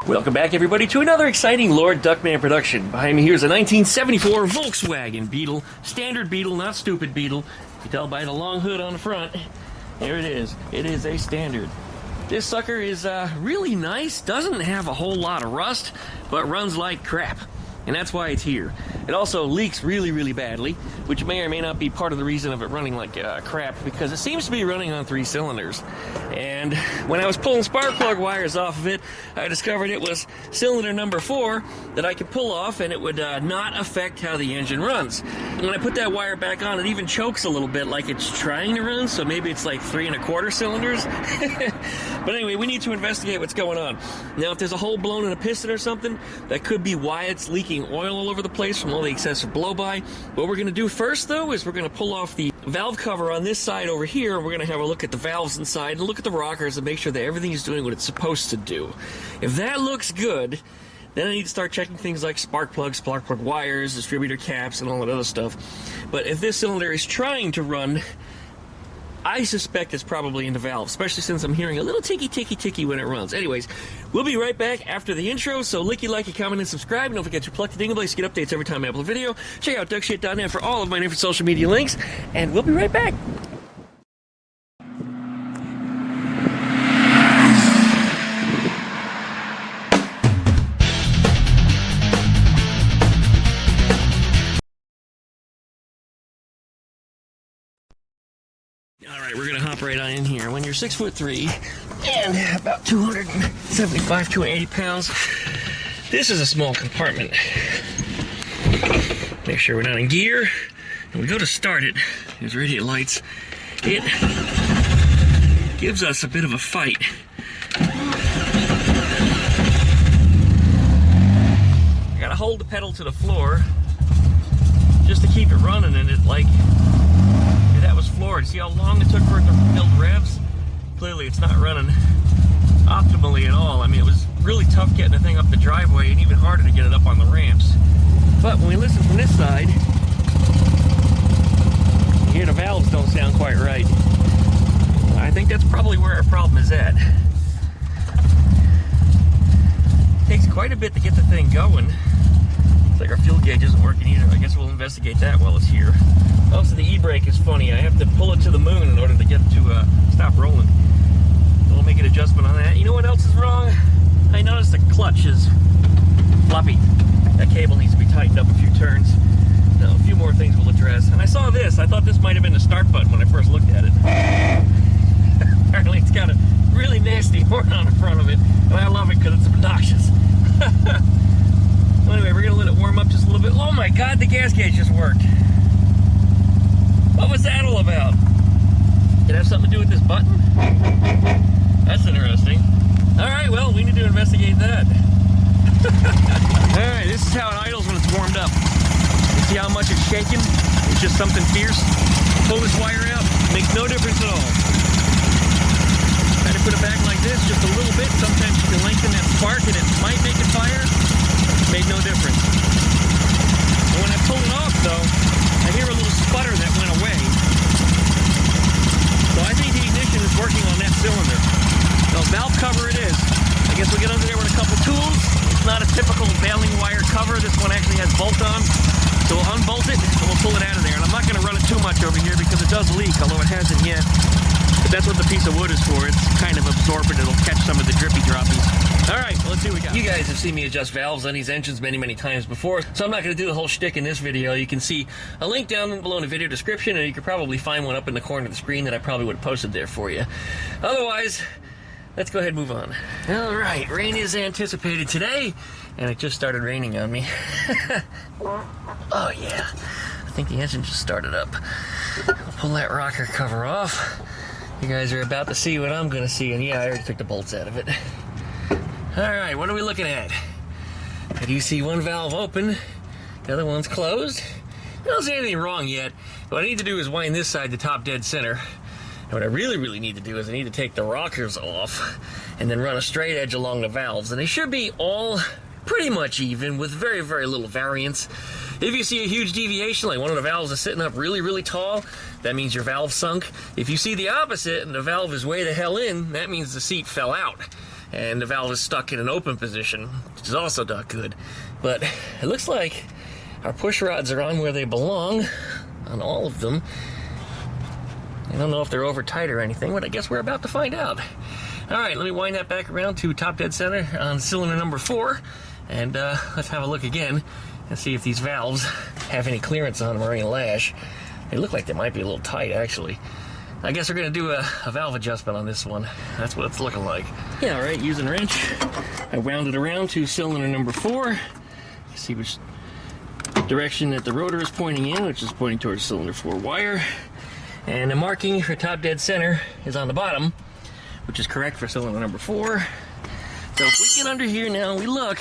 Welcome back, everybody, to another exciting Lord Duckman production. Behind me here is a 1974 Volkswagen Beetle. Standard Beetle, not stupid Beetle. You can tell by the long hood on the front. There it is. It is a standard. This sucker is really nice. Doesn't have a whole lot of rust, but runs like crap. And that's why it's here. It also leaks really, really badly, which may or may not be part of the reason of it running like crap, because it seems to be running on 3 cylinders. And when I was pulling spark plug wires off of it, I discovered it was cylinder number 4 that I could pull off, and it would not affect how the engine runs. And when I put that wire back on, it even chokes a little bit like it's trying to run, so maybe it's like 3 1/4 cylinders. But anyway, we need to investigate what's going on. Now, if there's a hole blown in a piston or something, that could be why it's leaking oil all over the place from all the excessive blow-by. What we're going to do first, though, is we're going to pull off the valve cover on this side over here, and we're going to have a look at the valves inside and look at the rockers and make sure that everything is doing what it's supposed to do. If that looks good, then I need to start checking things like spark plug wires, distributor caps, and all that other stuff. But if this cylinder is trying to run, I suspect it's probably in the valve, especially since I'm hearing a little ticky when it runs. Anyways, we'll be right back after the intro, so licky, comment, and subscribe. And don't forget to plug the dingle bells to get updates every time I upload a video. Check out duckshit.net for all of my different social media links, and we'll be right back. Alright, we're going to hop right on in here. When you're 6'3" and about 275, 280 pounds, this is a small compartment. Make sure we're not in gear. When we go to start it, there's radiant lights. It gives us a bit of a fight. I gotta hold the pedal to the floor just to keep it running, and it that was floored. See how long it took for it to build revs? Clearly it's not running optimally at all. I mean, it was really tough getting the thing up the driveway and even harder to get it up on the ramps. But when we listen from this side, you hear the valves don't sound quite right. I think that's probably where our problem is at. It takes quite a bit to get the thing going. Looks like our fuel gauge isn't working either. I guess we'll investigate that while it's here. Also, the e-brake is funny. I have to pull it to the moon in order to get it to stop rolling. So we'll make an adjustment on that. You know what else is wrong? I noticed the clutch is floppy. That cable needs to be tightened up a few turns. Now, a few more things we'll address. And I saw this. I thought this might have been the start button when I first looked at it. Apparently, it's got a really nasty horn on the front of it. And I love it because it's obnoxious. Well, anyway, we're going to let it warm up just a little bit. Oh my God, the gas gauge just worked. What was that all about? Did it have something to do with this button? That's interesting. Alright, well, we need to investigate that. Alright, this is how it idles when it's warmed up. You see how much it's shaking? It's just something fierce. Pull this wire out, makes no difference at all. Try to put it back like this, just a little bit. Sometimes you can lengthen that spark and it might make it fire. Made no difference. And when I pull it off, though, I hear a little sputter that went away. So I think the ignition is working on that cylinder. So valve cover it is. I guess we'll get under there with a couple tools. It's not a typical baling wire cover. This one actually has bolt on. So we'll unbolt it and we'll pull it out of there. And I'm not going to run it too much over here because it does leak, although it hasn't yet. But that's what the piece of wood is for. It's kind of absorbent. It'll catch some of the drippy droppies. Alright, well, let's see what we got. You guys have seen me adjust valves on these engines many times before, so I'm not going to do the whole shtick in this video. You can see a link down below in the video description, and you could probably find one up in the corner of the screen that I probably would have posted there for you. Otherwise, let's go ahead and move on. Alright, rain is anticipated today, and it just started raining on me. Oh yeah, I think the engine just started up. I'll pull that rocker cover off. You guys are about to see what I'm going to see, and yeah, I already took the bolts out of it. Alright, what are we looking at? I do see one valve open, the other one's closed. I don't see anything wrong yet. What I need to do is wind this side to top dead center. And what I really need to do is I need to take the rockers off and then run a straight edge along the valves. And they should be all pretty much even with very little variance. If you see a huge deviation, like one of the valves is sitting up really tall, that means your valve sunk. If you see the opposite and the valve is way the hell in, that means the seat fell out. and the valve is stuck in an open position, which is also not good. But it looks like our push rods are on where they belong on all of them. I don't know if they're over tight or anything, but I guess we're about to find out. All right, let me wind that back around to top dead center on cylinder number 4, and let's have a look again and see if these valves have any clearance on them or any lash. They look like they might be a little tight, actually. I guess we're going to do a valve adjustment on this one. That's what it's looking like. Yeah, all right, using a wrench, I wound it around to cylinder number 4. See which direction that the rotor is pointing in, which is pointing towards cylinder 4 wire. And the marking for top dead center is on the bottom, which is correct for cylinder number 4. So if we get under here now and we look,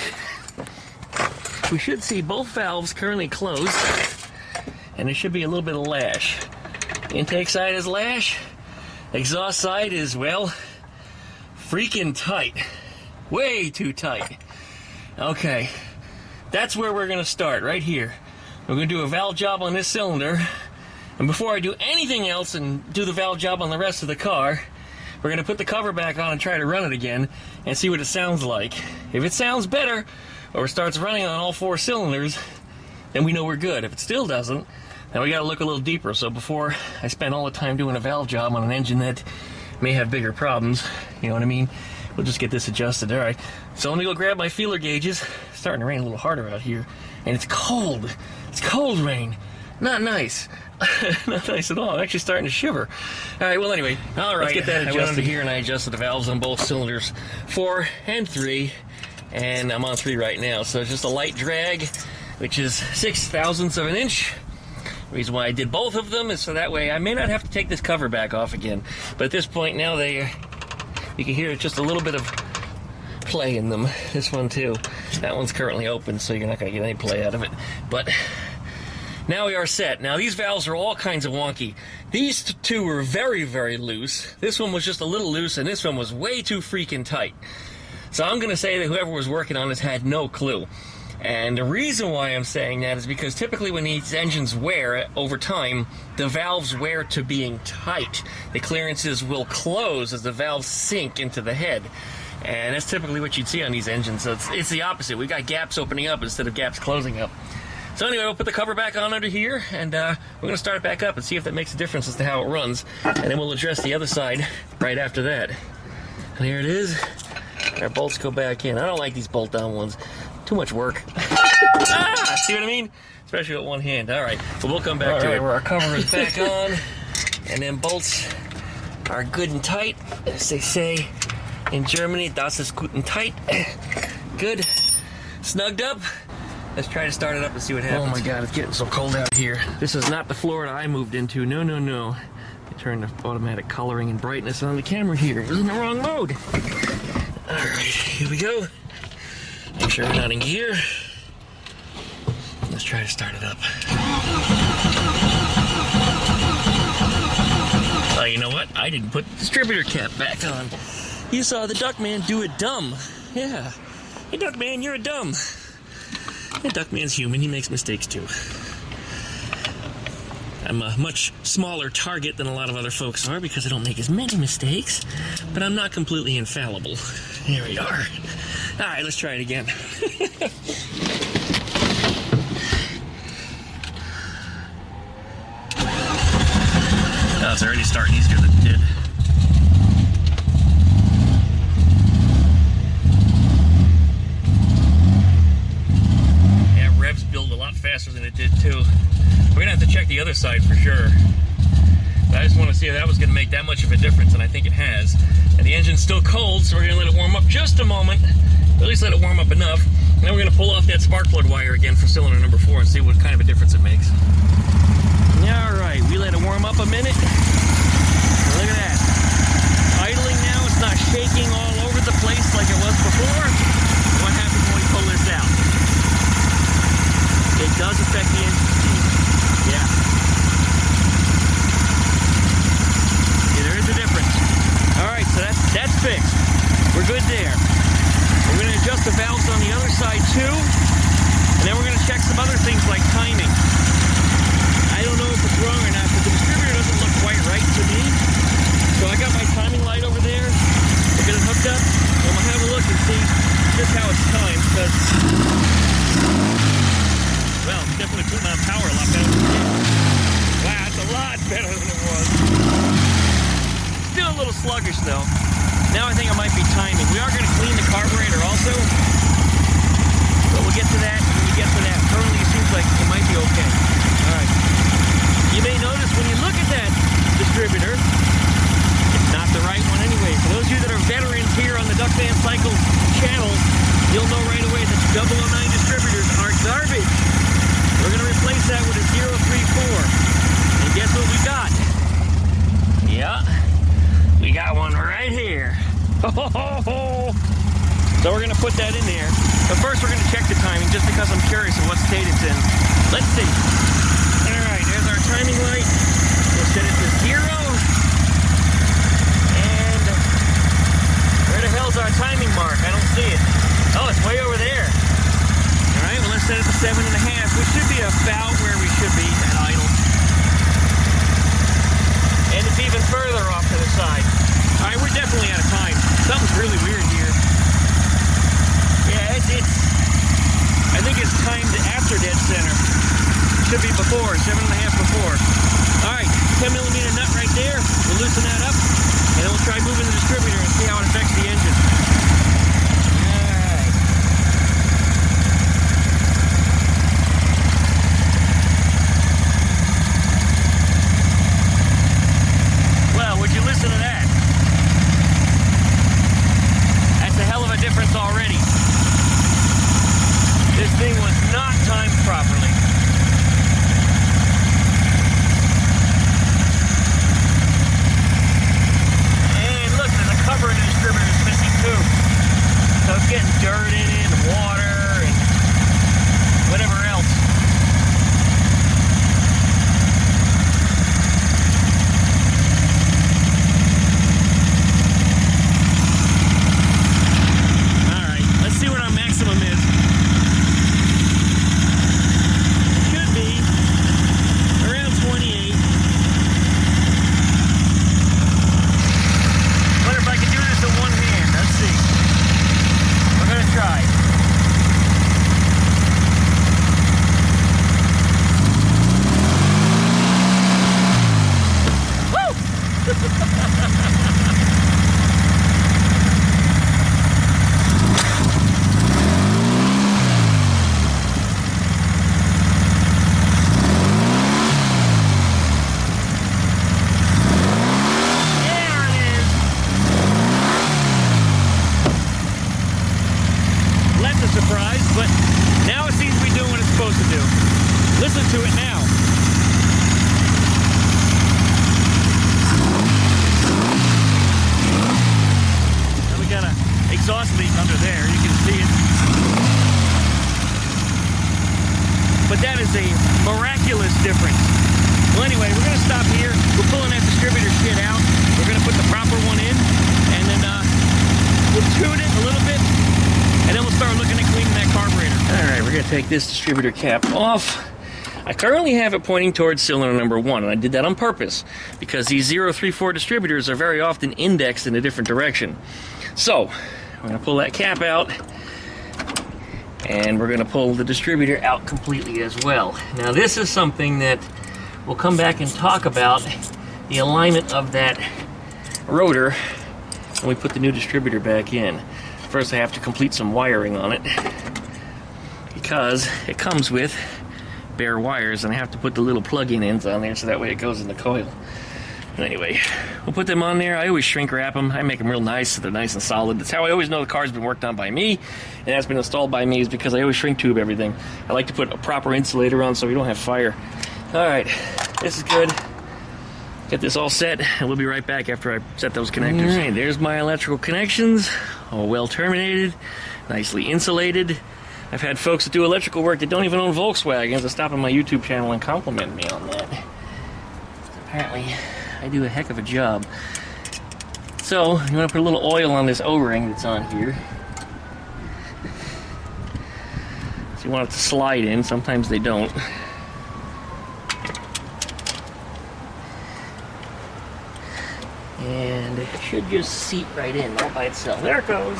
we should see both valves currently closed, and there should be a little bit of lash. Intake side is lash, exhaust side is, well, freaking tight. Way too tight. Okay, that's where we're going to start, right here. We're going to do a valve job on this cylinder, and before I do anything else and do the valve job on the rest of the car, we're going to put the cover back on and try to run it again and see what it sounds like. If it sounds better, or it starts running on all 4 cylinders, then we know we're good. If it still doesn't, then we got to look a little deeper. So before I spend all the time doing a valve job on an engine that may have bigger problems, you know what I mean, we'll just get this adjusted. All right, so let me go grab my feeler gauges. It's starting to rain a little harder out here, and it's cold. It's cold rain. Not nice. Not nice at all. I'm actually starting to shiver. All right, well, anyway, all right, let's get that adjusted. I went under here and I adjusted the valves on both cylinders, 4 and 3, and I'm on 3 right now. So it's just a light drag, which is 0.06 of an inch. The reason why I did both of them is so that way I may not have to take this cover back off again. But at this point now, you can hear just a little bit of play in them. This one too. That one's currently open, so you're not going to get any play out of it. But now we are set. Now these valves are all kinds of wonky. These 2 were very, very loose. This one was just a little loose, and this one was way too freaking tight. So I'm going to say that whoever was working on this had no clue. And the reason why I'm saying that is because typically when these engines wear over time, the valves wear to being tight. The clearances will close as the valves sink into the head. And that's typically what you'd see on these engines. So it's the opposite. We've got gaps opening up instead of gaps closing up. So anyway, we'll put the cover back on under here, and we're going to start it back up and see if that makes a difference as to how it runs. And then we'll address the other side right after that. And here it is. Our bolts go back in. I don't like these bolt-down ones. Too much work. See what I mean? Especially with one hand. All right, but we'll come back to it. Where our cover is back on, and then bolts are good and tight, as they say in Germany. Das ist gut und tight. Good. Snugged up. Let's try to start it up and see what happens. Oh my God, it's getting so cold out here. This is not the Florida I moved into. No, no, no. I turned the automatic coloring and brightness on the camera here. It was in the wrong mode. All right, here we go. Make sure we're not in gear. Let's try to start it up. Oh, you know what? I didn't put the distributor cap back on. You saw the Duckman do it dumb. Yeah. Hey, Duckman, you're a dumb. Yeah, Duckman's human. He makes mistakes, too. I'm a much smaller target than a lot of other folks are because I don't make as many mistakes, but I'm not completely infallible. Here we are. All right, let's try it again. Oh, it's already starting easier than it did. Yeah, revs build a lot faster than it did, too. We're going to have to check the other side for sure. But I just want to see if that was going to make that much of a difference, and I think it has. And the engine's still cold, so we're going to let it warm up just a moment. At least let it warm up enough. And then we're going to pull off that spark plug wire again for cylinder number 4 and see what kind of a difference it makes. Alright, we let it warm up a minute. Look at that. Idling now, it's not shaking all over the place like it was before. What happens when we pull this out? It does affect the engine speed. Yeah. Yeah, there is a difference. Alright, so that's fixed. We're good there. We're going to adjust the valves on the other side too, and then we're going to check some other things like timing. I don't know if it's wrong or not, but the distributor doesn't look quite right to me. So I got my timing light over there. We'll get it hooked up, and we'll have a look and see just how it's timed, because, well, it's definitely putting on power a lot better than it did. Wow, it's a lot better than it was. Still a little sluggish, though. Now I think it might be timing. We are going to clean the carburetor also, but we'll get to that when we get to that. Currently, it seems like it might be okay. All right. You may notice when you look at that distributor, it's not the right one anyway. For those of you that are veterans here on the DuckmanCycles channel, you'll know right away that 009 distributors are garbage. We're going to replace that with a 034. And guess what we got? Yeah, we got one right here. So we're going to put that in there. But first we're going to check the timing just because I'm curious of what state it's in. Let's see. Alright, there's our timing light. We'll set it to 0. And where the hell's our timing mark? I don't see it. Oh, it's way over there. Alright, well let's set it to 7.5, which should be about where we should be at idle. And it's even further off to the side. Alright, we're definitely out of time. Something's really weird here. Yeah, I think it's timed after dead center. Should be before, 7.5 before. Alright, 10mm nut right there. We'll loosen that up, and then we'll try moving the distributor and see how it affects the engine. Alright. Well, would you listen to that? That's a hell of a difference already. This thing was not timed properly. And look, the cover of the distributor is missing too. So it's getting dirt in it, and water, and whatever else. Alright, let's see what our maximum is. Surprise, but now it seems to be doing what it's supposed to do. Listen to it now. Now we got an exhaust leak under there, you can see it. But that is a miraculous difference. Well anyway, we're going to stop here. We're pulling that distributor shit out. We're going to put the proper one in, and then we'll tune it a little bit. And then we'll start looking at cleaning that carburetor. Alright, we're going to take this distributor cap off. I currently have it pointing towards cylinder number 1, and I did that on purpose, because these 034 distributors are very often indexed in a different direction. So, I'm going to pull that cap out, and we're going to pull the distributor out completely as well. Now this is something that we'll come back and talk about, the alignment of that rotor when we put the new distributor back in. First I have to complete some wiring on it, because it comes with bare wires, and I have to put the little plug-in ends on there so that way it goes in the coil. But anyway, we'll put them on there. I always shrink wrap them. I make them real nice so they're nice and solid. That's how I always know the car's been worked on by me, and that's been installed by me, is because I always shrink tube everything. I like to put a proper insulator on so we don't have fire. Alright, this is good. Get this all set, and we'll be right back after I set those connectors. Alright, there's my electrical connections, all well terminated, nicely insulated. I've had folks that do electrical work that don't even own Volkswagens that stop on my YouTube channel and compliment me on that. Apparently, I do a heck of a job. So, you want to put a little oil on this O-ring that's on here. So you want it to slide in, sometimes they don't. And should just seat right in all by itself. There it goes.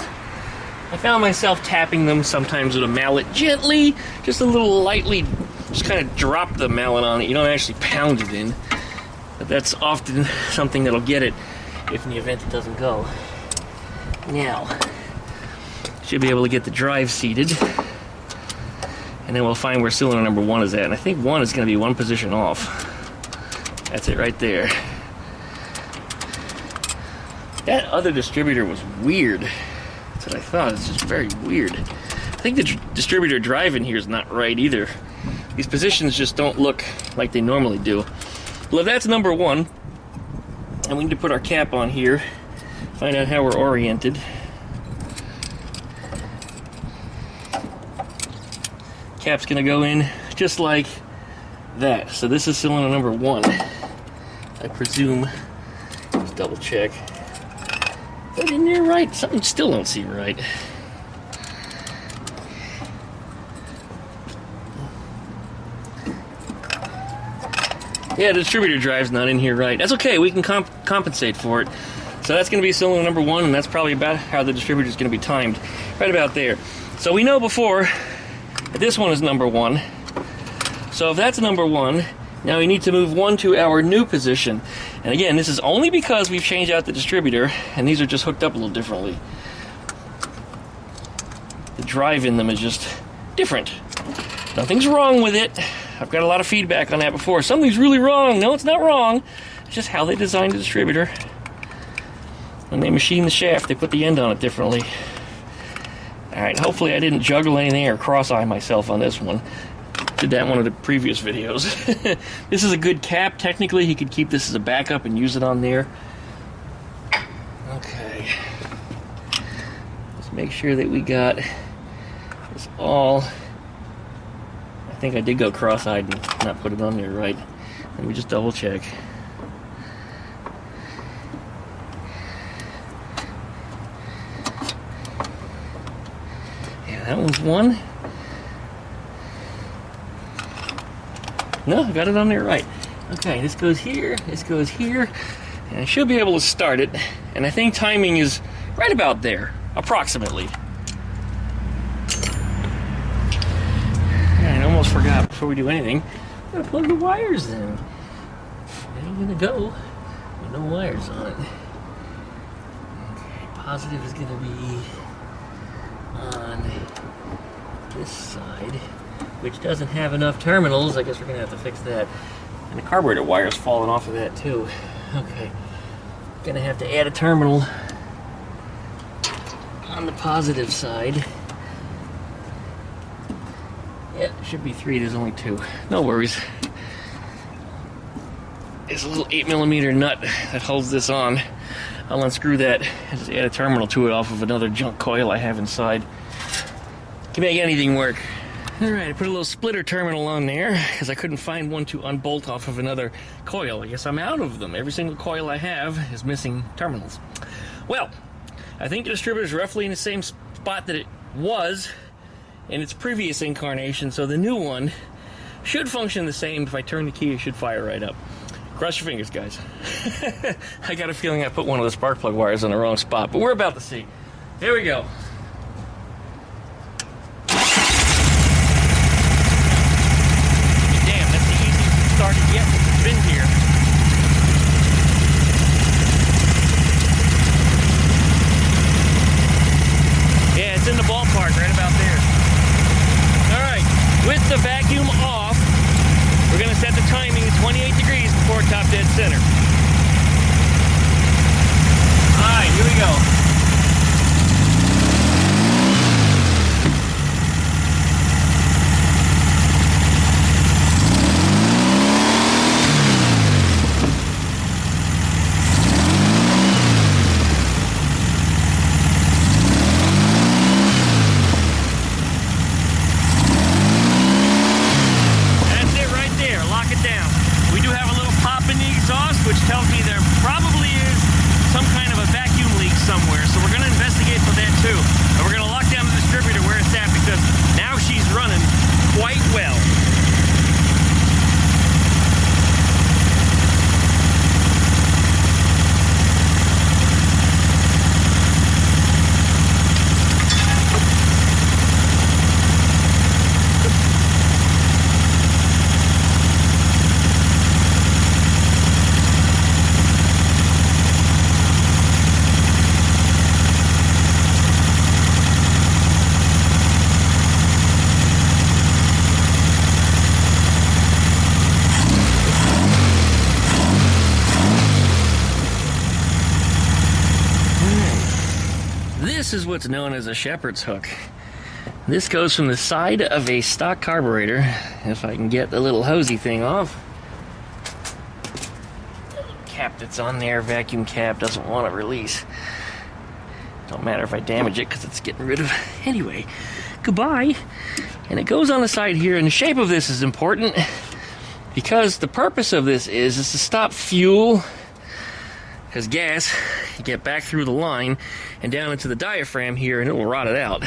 I found myself tapping them sometimes with a mallet gently, just a little lightly, just kind of drop the mallet on it. You don't actually pound it in, but that's often something that'll get it if in the event it doesn't go. Now, should be able to get the drive seated, and then we'll find where cylinder number 1 is at. And I think 1 is going to be 1 position off. That's it right there. That other distributor was weird. That's what I thought. It's just very weird. I think the distributor drive in here is not right either. These positions just don't look like they normally do. Well, if that's number 1, and we need to put our cap on here, find out how we're oriented. Cap's going to go in just like that. So this is cylinder number 1. I presume. Let's double check. Is that in there right? Something still don't seem right. Yeah, the distributor drive's not in here right. That's okay, we can compensate for it. So that's going to be cylinder number 1, and that's probably about how the distributor is going to be timed. Right about there. So we know before that this one is number 1. So if that's number 1, now we need to move 1 to our new position. And again, this is only because we've changed out the distributor, and these are just hooked up a little differently. The drive in them is just different. Nothing's wrong with it. I've got a lot of feedback on that before. Something's really wrong. No, it's not wrong. It's just how they designed the distributor. When they machine the shaft, they put the end on it differently. Alright, hopefully I didn't juggle anything or cross-eye myself on this one. Did that in one of the previous videos. This is a good cap. Technically, he could keep this as a backup and use it on there. Okay. Let's make sure that we got this all... I think I did go cross-eyed and not put it on there right. Let me just double check. Yeah, that one's 1. No, I got it on there right. Okay, this goes here, and I should be able to start it. And I think timing is right about there, approximately. I almost forgot before we do anything. I'm gonna plug the wires in. It ain't gonna go with no wires on it. Okay, positive is gonna be on this side, which doesn't have enough terminals. I guess we're gonna have to fix that. And the carburetor wire's falling off of that too. Okay, gonna have to add a terminal on the positive side. Yeah, it should be 3, there's only 2. No worries. There's a little 8mm nut that holds this on. I'll unscrew that and just add a terminal to it off of another junk coil I have inside. Can make anything work. Alright, I put a little splitter terminal on there because I couldn't find one to unbolt off of another coil. I guess I'm out of them. Every single coil I have is missing terminals. Well, I think the distributor is roughly in the same spot that it was in its previous incarnation, so the new one should function the same. If I turn the key, it should fire right up. Cross your fingers, guys. I got a feeling I put one of the spark plug wires in the wrong spot, but we're about to see. Here we go. Damn, that's the easiest it started yet since it's been here. Yeah, it's in the ballpark, right about there. With the vacuum off, we're going to set the timing to 28 degrees before top dead center. Alright, here we go. what's known as a shepherd's hook. This goes from the side of a stock carburetor, if I can get the little hosey thing off. Cap that's on there, vacuum cap, doesn't want to release. Don't matter if I damage it because it's getting rid of. Anyway, goodbye. And it goes on the side here, and the shape of this is important because the purpose of this is to stop fuel, because gas, you get back through the line and down into the diaphragm here, and it will rot it out.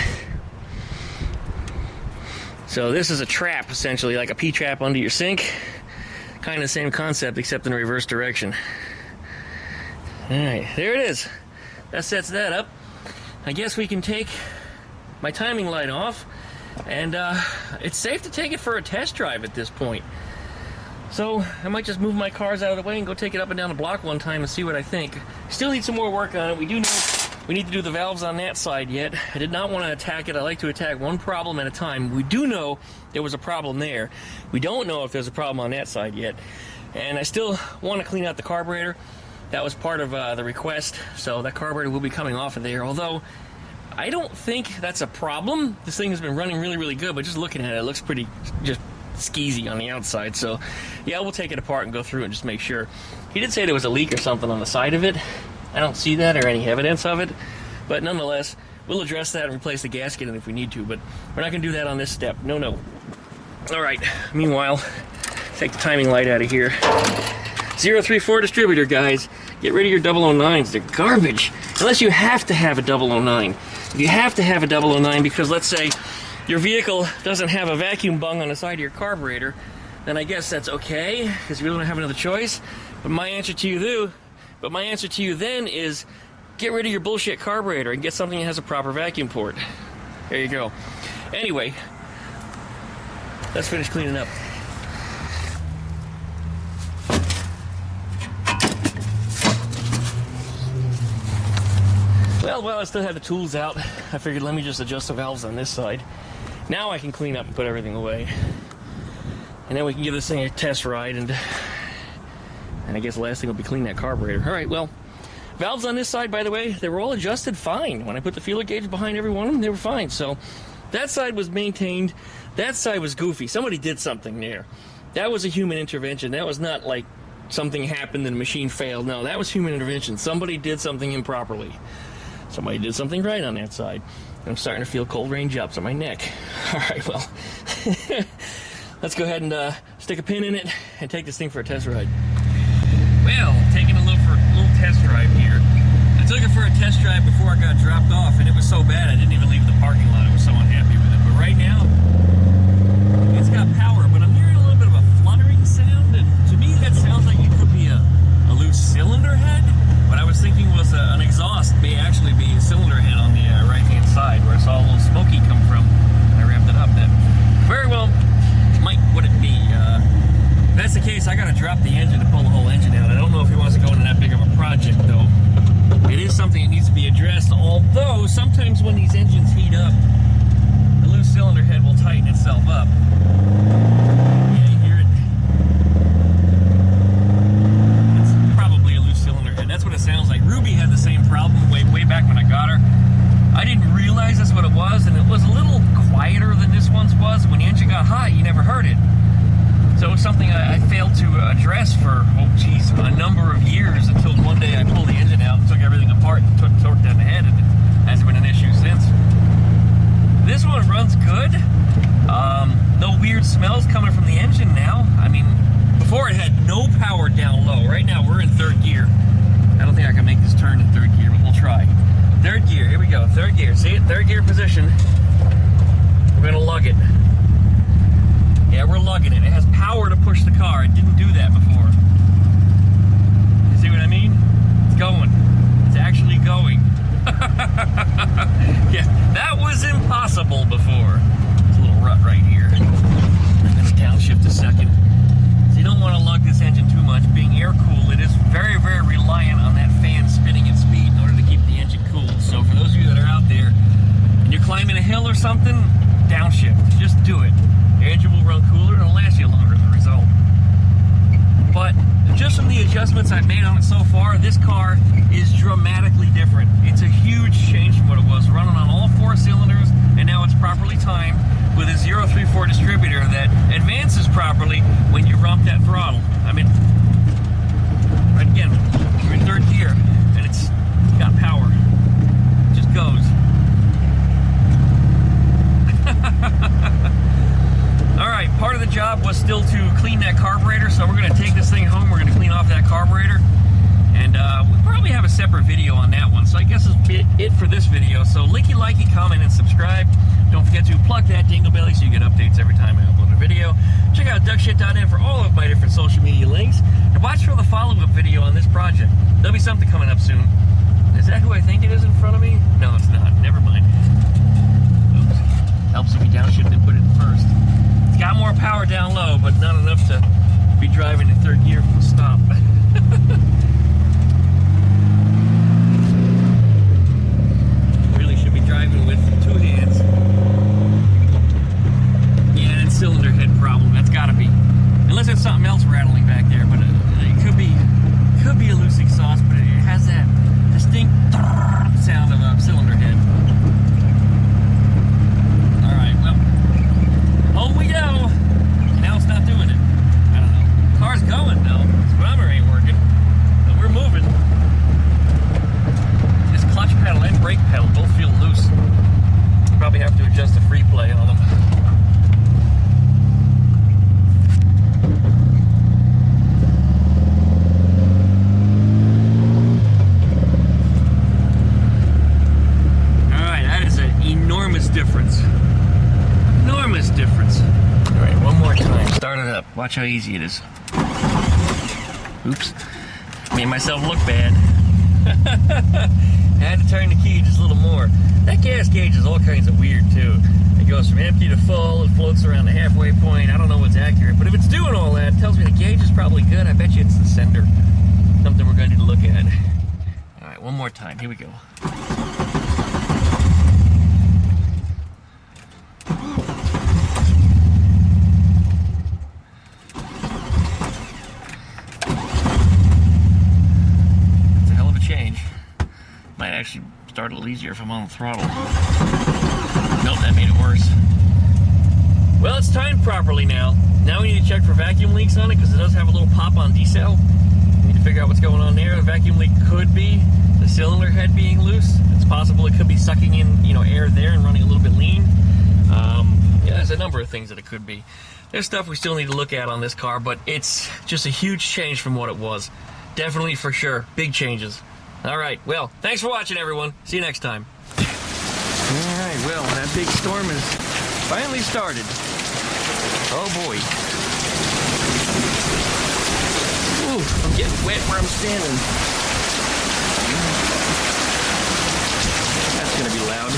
So this is a trap, essentially, like a P-trap under your sink. Kind of the same concept, except in reverse direction. Alright, there it is. That sets that up. I guess we can take my timing light off, and it's safe to take it for a test drive at this point. So I might just move my cars out of the way and go take it up and down the block one time and see what I think. Still need some more work on it. We do know we need to do the valves on that side yet. I did not want to attack it. I like to attack one problem at a time. We do know there was a problem there. We don't know if there's a problem on that side yet. And I still want to clean out the carburetor. That was part of the request, so that carburetor will be coming off of there. Although, I don't think that's a problem. This thing has been running really, really good, but just looking at it, it looks pretty just skeezy on the outside. So, yeah, we'll take it apart and go through and just make sure. He did say there was a leak or something on the side of it. I don't see that or any evidence of it, but nonetheless, we'll address that and replace the gasket if we need to, but we're not going to do that on this step. No. All right, meanwhile, take the timing light out of here. 034 distributor, guys. Get rid of your 009s. They're garbage. Unless you have to have a 009. If you have to have a 009 because, let's say, your vehicle doesn't have a vacuum bung on the side of your carburetor, then I guess that's okay, because you don't have another choice. But my answer to you then is get rid of your bullshit carburetor and get something that has a proper vacuum port. There you go. Anyway, let's finish cleaning up. Well, while I still had the tools out, I figured let me just adjust the valves on this side. Now I can clean up and put everything away. And then we can give this thing a test ride, and I guess the last thing will be clean that carburetor. Alright, well, valves on this side, by the way, they were all adjusted fine. When I put the feeler gauge behind every one of them, they were fine. So that side was maintained. That side was goofy. Somebody did something there. That was a human intervention. That was not like something happened and the machine failed. No, that was human intervention. Somebody did something improperly. Somebody did something right on that side. I'm starting to feel cold rain drops on my neck. Alright, well, let's go ahead and stick a pin in it and take this thing for a test ride. Well, taking a little test drive here. I took it for a test drive before I got dropped off, and it was so bad I didn't even leave the parking lot. I was so unhappy with it. But right now, it's got power, but I'm hearing a little bit of a fluttering sound, and to me that sounds like it could be a loose cylinder head. What I was thinking was an exhaust may actually be a cylinder head on the right-hand side, where I saw a little smoky come from when I ramped it up. That very well might what it be. If that's the case, I gotta drop the engine to pull the whole engine out. I don't know if he wants to go into that big of a project, though. It is something that needs to be addressed, although sometimes when these engines heat up, the loose cylinder head will tighten itself up. Yeah, you hear it? It's probably a loose cylinder head. That's what it sounds like. Ruby had the same problem way back when I got her. I didn't realize that's what it was, and it was a little quieter than this one's was. When the engine got hot, you never heard it. So it was something I failed to address for, a number of years, until one day I pulled the engine out and took everything apart and torqued down the head, and it hasn't been an issue since. This one runs good. No weird smells coming from the engine now. I mean, before it had no power down low. Right now we're in third gear. I don't think I can make this turn in third gear, but we'll try. Third gear, here we go, third gear. See it? Third gear position. We're gonna lug it. Yeah, we're lugging it. It has power to push the car. It didn't do that before. You see what I mean? It's going. It's actually going. Yeah, that was impossible before. There's a little rut right here. I'm going to downshift a second. So you don't want to lug this engine too much. Being air-cooled, it is very, very reliant on that fan spinning at speed in order to keep the engine cool. So for those of you that are out there and you're climbing a hill or something, downshift. Just do it. Your engine will run cooler and it'll last you longer as a result. but just from the adjustments I've made on it so far, this car is dramatically different. It's a huge change from what it was, running on all 4 cylinders, and now it's properly timed with a 034 distributor that advances properly when you rump that throttle. I mean, right again, we're in 3rd gear, and it's got power. It just goes. Alright, part of the job was still to clean that carburetor, so we're going to take this thing home, we're going to clean off that carburetor, and we'll probably have a separate video on that one, so I guess that's it for this video. So likey, comment, and subscribe. Don't forget to plug that dingle belly so you get updates every time I upload a video. Check out duckshit.net for all of my different social media links, and watch for the follow-up video on this project. There'll be something coming up soon. Is that who I think it is in front of me? No, it's not. Never mind. Oops. Helps if you downshift and put it in 1st. It's got more power down low, but not enough to be driving in 3rd gear from the stop. Really should be driving with 2 hands. Yeah, it's cylinder head problem. That's got to be. Unless it's something else rattling back there, but it could be a loose exhaust, but it has that distinct sound of a cylinder head. Alright, well, home we go. Now it's not doing it. I don't know. Car's going though. Speedometer ain't working, but we're moving. This clutch pedal and brake pedal both feel loose. Probably have to adjust the free play on them. Difference. Alright, one more time. Start it up. Watch how easy it is. Oops. Made myself look bad. I had to turn the key just a little more. That gas gauge is all kinds of weird too. It goes from empty to full, it floats around the halfway point. I don't know what's accurate, but if it's doing all that, it tells me the gauge is probably good. I bet you it's the sender. Something we're going to need to look at. Alright, one more time. Here we go. Might actually start a little easier if I'm on the throttle. Nope, that made it worse. Well, it's timed properly now. Now we need to check for vacuum leaks on it because it does have a little pop on decel. We need to figure out what's going on there. The vacuum leak could be the cylinder head being loose. It's possible it could be sucking in, air there and running a little bit lean. Yeah, there's a number of things that it could be. There's stuff we still need to look at on this car, but it's just a huge change from what it was. Definitely, for sure, big changes. Alright, well, thanks for watching, everyone. See you next time. Alright, well, that big storm has finally started. Oh, boy. Ooh, I'm getting wet where I'm standing. That's going to be loud.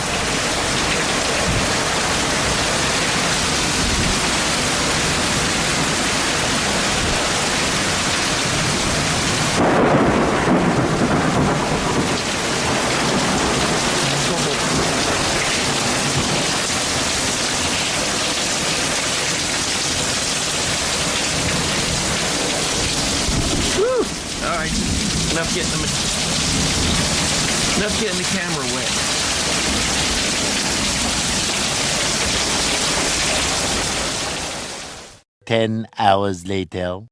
Alright, enough getting the camera wet. Ten hours later.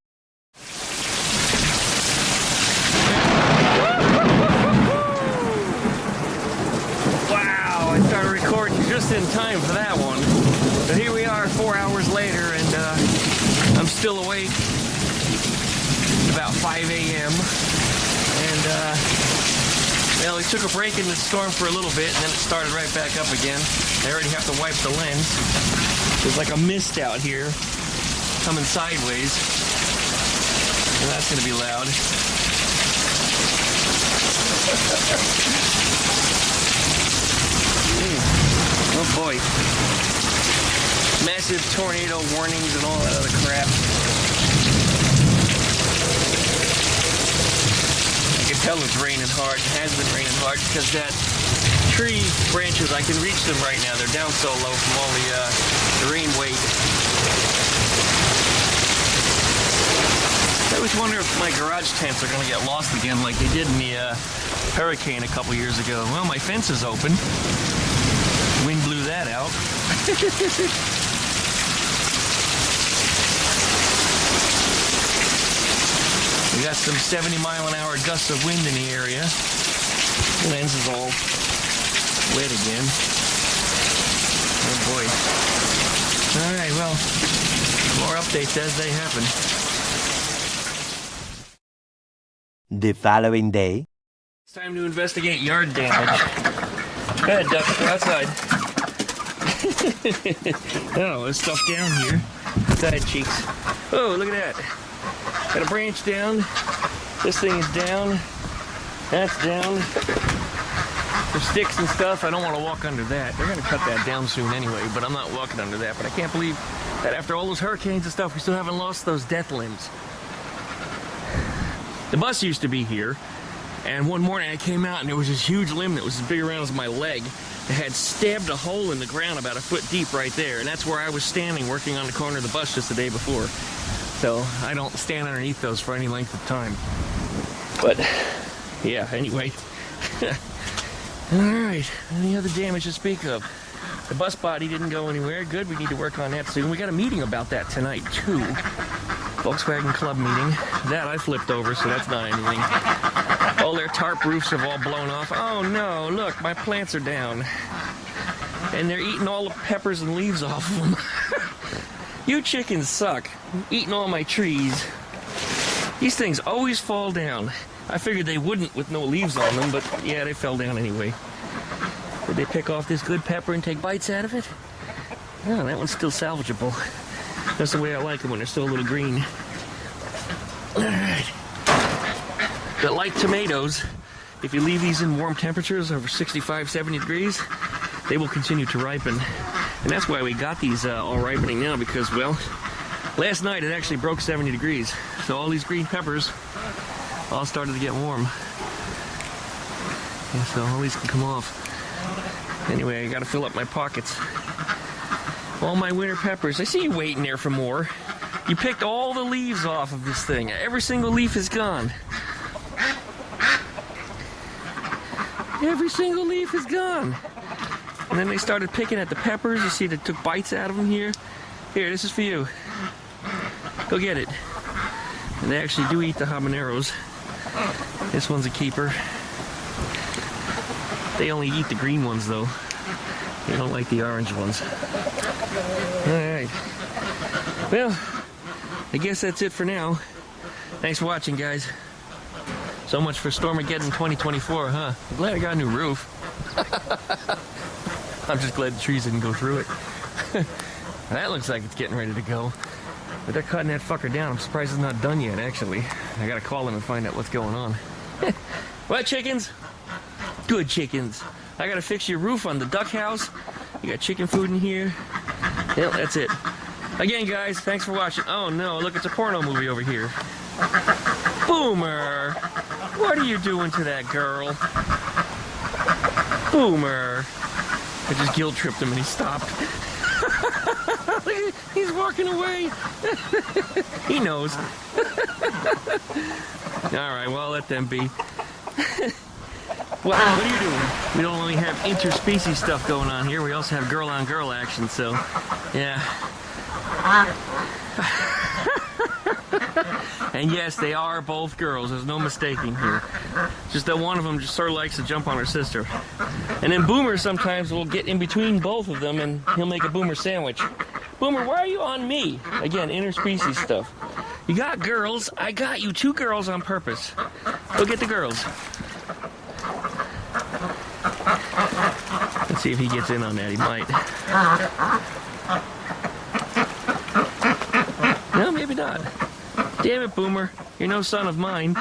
Wow, I started recording just in time for that one. But here we are 4 hours later, and I'm still awake. It's about 5 a.m. And, well, we took a break in the storm for a little bit, and then it started right back up again. I already have to wipe the lens. There's like a mist out here coming sideways. And that's going to be loud. Oh boy. Massive tornado warnings and all that other crap. I can tell it's raining hard. It has been raining hard because that tree branches, I can reach them right now. They're down so low from all the rain weight. I always wonder if my garage tents are going to get lost again like they did in the hurricane a couple years ago. Well, my fence is open. Wind blew that out. We got some 70-mile-an-hour gusts of wind in the area. The lens is all wet again. Oh boy. Alright, well, more updates as they happen. The following day. It's time to investigate yard damage. Go ahead, Duck, go outside. Oh, there's stuff down here. Side cheeks. Oh, look at that. Got a branch down. This thing is down. That's down. There's sticks and stuff. I don't want to walk under that. They're going to cut that down soon anyway, but I'm not walking under that. But I can't believe that after all those hurricanes and stuff, we still haven't lost those death limbs. The bus used to be here, and one morning I came out and there was this huge limb that was as big around as my leg. It had stabbed a hole in the ground about a foot deep right there, and that's where I was standing working on the corner of the bus just the day before. So I don't stand underneath those for any length of time. But yeah, anyway. Alright, any other damage to speak of? The bus body didn't go anywhere. Good, we need to work on that soon. We got a meeting about that tonight too. Volkswagen Club meeting. That I flipped over, so that's not anything. All their tarp roofs have all blown off. Oh no, look, my plants are down. And they're eating all the peppers and leaves off of them. You chickens suck. Eating all my trees. These things always fall down. I figured they wouldn't with no leaves on them, but yeah, they fell down anyway. Did they pick off this good pepper and take bites out of it? Oh, that one's still salvageable. That's the way I like them, when they're still a little green. Alright. But like tomatoes, if you leave these in warm temperatures over 65, 70 degrees, they will continue to ripen. And that's why we got these all ripening now, because, well, last night it actually broke 70 degrees. So all these green peppers all started to get warm. Yeah, so all these can come off. Anyway, I gotta fill up my pockets. All my winter peppers. I see you waiting there for more. You picked all the leaves off of this thing. Every single leaf is gone. Every single leaf is gone. And then they started picking at the peppers. You see they took bites out of them here. Here, this is for you. Go get it. And they actually do eat the habaneros. This one's a keeper. They only eat the green ones though. They don't like the orange ones. Alright. Well, I guess that's it for now. Thanks for watching, guys. So much for Stormageddon 2024, huh? I'm glad I got a new roof. I'm just glad the trees didn't go through it. That looks like it's getting ready to go. But they're cutting that fucker down. I'm surprised it's not done yet, actually. I gotta call them and find out what's going on. What, chickens? Good chickens. I gotta fix your roof on the duck house. You got chicken food in here. Yep, that's it. Again, guys, thanks for watching. Oh no, look, it's a porno movie over here. Boomer! What are you doing to that girl? Boomer! I just guilt tripped him and he stopped. He's walking away. He knows. Alright, well, I'll let them be. Well, what are you doing? We don't only have interspecies stuff going on here, we also have girl-on-girl action, so, yeah. And yes, they are both girls, there's no mistaking here. Just that one of them just sort of likes to jump on her sister. And then Boomer sometimes will get in between both of them and he'll make a Boomer sandwich. Boomer, why are you on me? Again, interspecies stuff. You got girls, I got you 2 girls on purpose. Go get the girls. Let's see if he gets in on that. He might. No, maybe not. Damn it, Boomer. You're no son of mine.